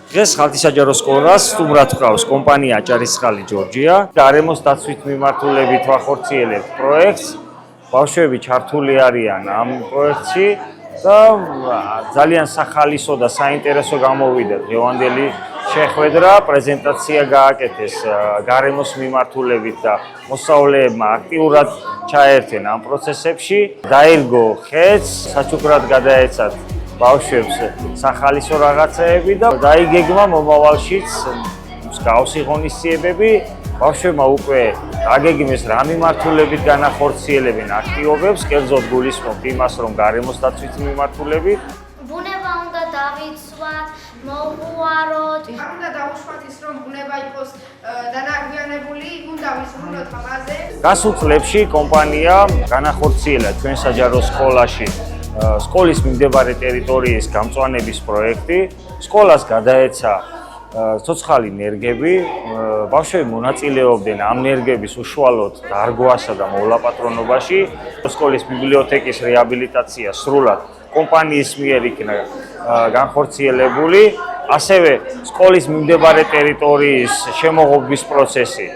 დღეს ხალხისაჯარო სკოლას სტუმრად გვყავს კომპანია ჭარისწყალი ჯორჯია. გარემოს დაცვით მიმართულებით ვახორციელებთ პროექტს. ბავშვები ჩართული არიან ამ პროექტში და ძალიან სახალისო და საინტერესო გამოვიდა დღევანდელი შეხვედრა, პრეზენტაცია გააკეთეს გარემოს მიმართულებით და მოსწავლეებმა აქტიურად ჩაერთენ ამ პროცესებში. დაირგო ხეთს, საჩუქრად გადაეცათ ბავშვებს სახალისო რაღაცეები და დაიგეგმა მომავალშიც მსგავსი ღონისძიებები. ბავშვებმა უკვე აგეგმეს რა მიმართულებით განახორციელებენ აქტივობებს, კერძოდ გულისხმობთ იმას, რომ გარემოს დაცვით მიმართულებით. ბუნება უნდა დავიცვათ, მოუყაროთ. არ უნდა დავუშვათ ის, რომ ბუნება იყოს დანაგვიანებული, უნდა ვიზრუნოთ ამაზე. გასულ წლებში კომპანია განახორციელა ჩვენ საჯარო სკოლაში სკოლის მიმდებარე ტერიტორიის გამწვანების პროექტი. სკოლას გადაეცა ცოცხალი ნერგები, ბავშვები მონაწილეობდნენ ამ ნერგების უშუალოდ დარგვასა და მოლაპატრონობაში. სკოლის ბიბლიოთეკის რეაბილიტაცია სრულად კომპანიის მიერ იქნა განხორციელებული, ასევე სკოლის მიმდებარე ტერიტორიის შემოღობის პროცესი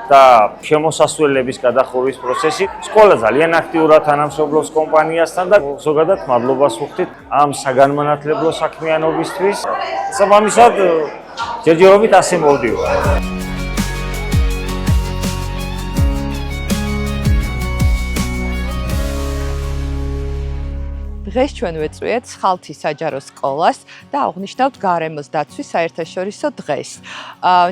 და შემოსასვლელების გადახურვის პროცესი. სკოლა ძალიან აქტიურად თანამშრომლობს კომპანიასთან და ზოგადად მადლობას ვუხდით ამ საგანმანათლებლო საქმიანობისთვის. სამამისად ჯერჯერობით ასე მოვდივარ. დღეს ჩვენ ვეწვიეთ ხალთის საჯარო სკოლას და აღნიშნავთ გარემოს დაცვის საერთაშორისო დღეს.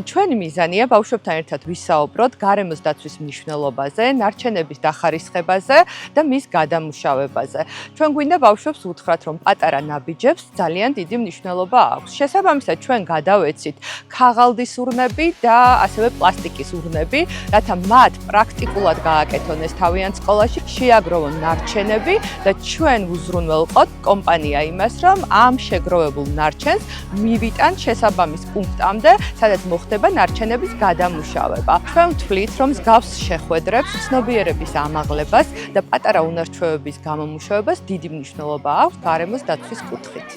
ჩვენი მიზანია ბავშვებთან ერთად ვისაუბროთ გარემოს დაცვის მნიშვნელობაზე, ნარჩენების დახარისხებაზე და მის გადამუშავებაზე. ჩვენ გვინდა ბავშვებს უთხრათ, რომ პატარა ნაბიჯებს ძალიან დიდი მნიშვნელობა აქვს. შესაბამისად, ჩვენ გადავეცით ქაღალდის ურნები და ასევე პლასტიკის ურნები, რათა მათ პრაქტიკულად გააკეთონ ეს თავიანთ სკოლაში, შეაგროვონ ნარჩენები და ჩვენ ვუზრუნველყოთ კომპანია იმას, რომ ამ შეგროვებულ ნარჩენს მივიტან შესაბამის პუნქტამდე, სადაც მოხდება ნარჩენების გადამუშავება. ჩვენ ვთვლით, რომ მსგავს შეხვედრებს, ცნობიერების ამაღლებას და პატარა უნარჩვევების გამომუშავებას დიდი მნიშვნელობა აქვს გარემოს დაცვის კუთხით.